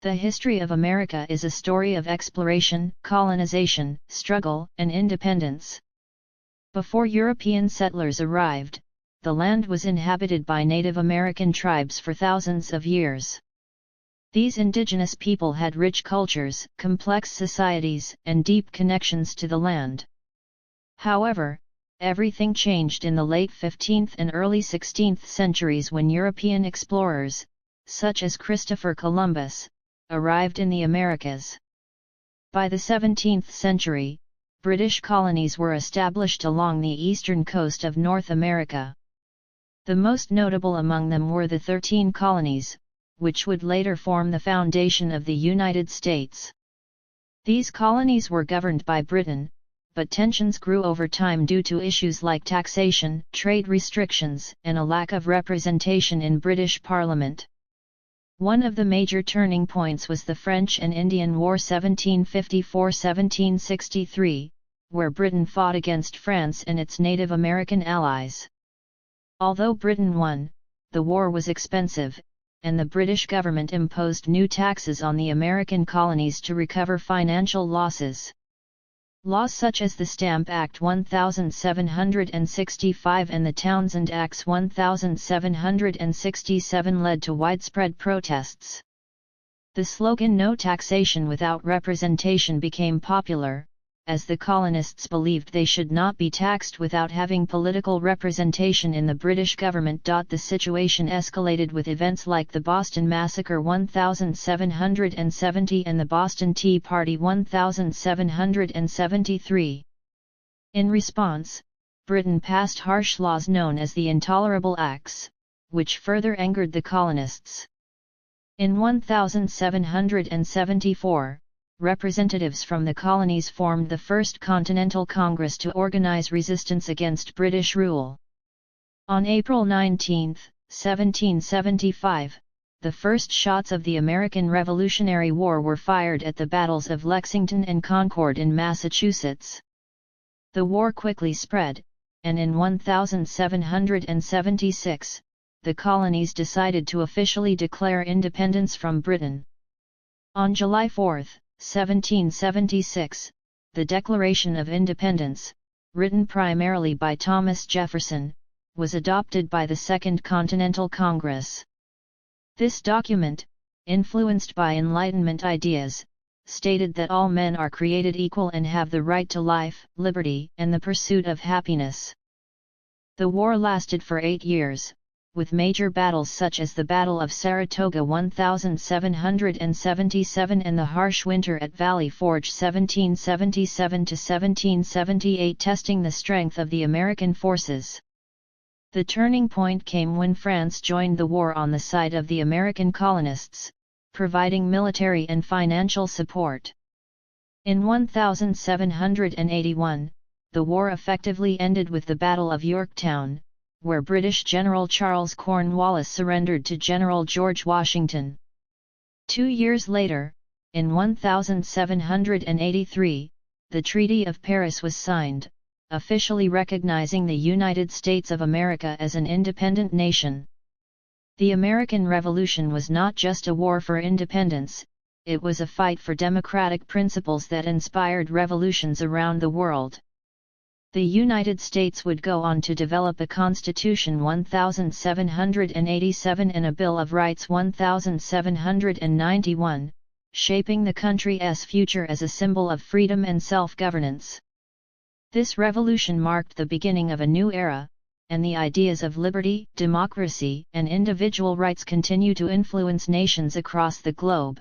The history of America is a story of exploration, colonization, struggle, and independence. Before European settlers arrived, the land was inhabited by Native American tribes for thousands of years. These indigenous people had rich cultures, complex societies, and deep connections to the land. However, everything changed in the late 15th and early 16th centuries when European explorers, such as Christopher Columbus, arrived in the Americas. By the 17th century, British colonies were established along the eastern coast of North America. The most notable among them were the 13 colonies, which would later form the foundation of the United States. These colonies were governed by Britain, but tensions grew over time due to issues like taxation, trade restrictions, and a lack of representation in British Parliament. One of the major turning points was the French and Indian War 1754–1763, where Britain fought against France and its Native American allies. Although Britain won, the war was expensive, and the British government imposed new taxes on the American colonies to recover financial losses. Laws such as the Stamp Act 1765 and the Townshend Acts 1767 led to widespread protests. The slogan "No taxation without representation" became popular, as the colonists believed they should not be taxed without having political representation in the British government. The situation escalated with events like the Boston Massacre 1770 and the Boston Tea Party 1773. In response, Britain passed harsh laws known as the Intolerable Acts, which further angered the colonists. In 1774, representatives from the colonies formed the First Continental Congress to organize resistance against British rule. On April 19, 1775, the first shots of the American Revolutionary War were fired at the battles of Lexington and Concord in Massachusetts. The war quickly spread, and in 1776, the colonies decided to officially declare independence from Britain. On July 4, 1776, the Declaration of Independence, written primarily by Thomas Jefferson, was adopted by the Second Continental Congress. This document, influenced by Enlightenment ideas, stated that all men are created equal and have the right to life, liberty, and the pursuit of happiness. The war lasted for 8 years, with major battles such as the Battle of Saratoga 1777 and the harsh winter at Valley Forge 1777–1778 testing the strength of the American forces. The turning point came when France joined the war on the side of the American colonists, providing military and financial support. In 1781, the war effectively ended with the Battle of Yorktown, where British General Charles Cornwallis surrendered to General George Washington. 2 years later, in 1783, the Treaty of Paris was signed, officially recognizing the United States of America as an independent nation. The American Revolution was not just a war for independence, it was a fight for democratic principles that inspired revolutions around the world. The United States would go on to develop a Constitution 1787 and a Bill of Rights 1791, shaping the country's future as a symbol of freedom and self-governance. This revolution marked the beginning of a new era, and the ideas of liberty, democracy, and individual rights continue to influence nations across the globe.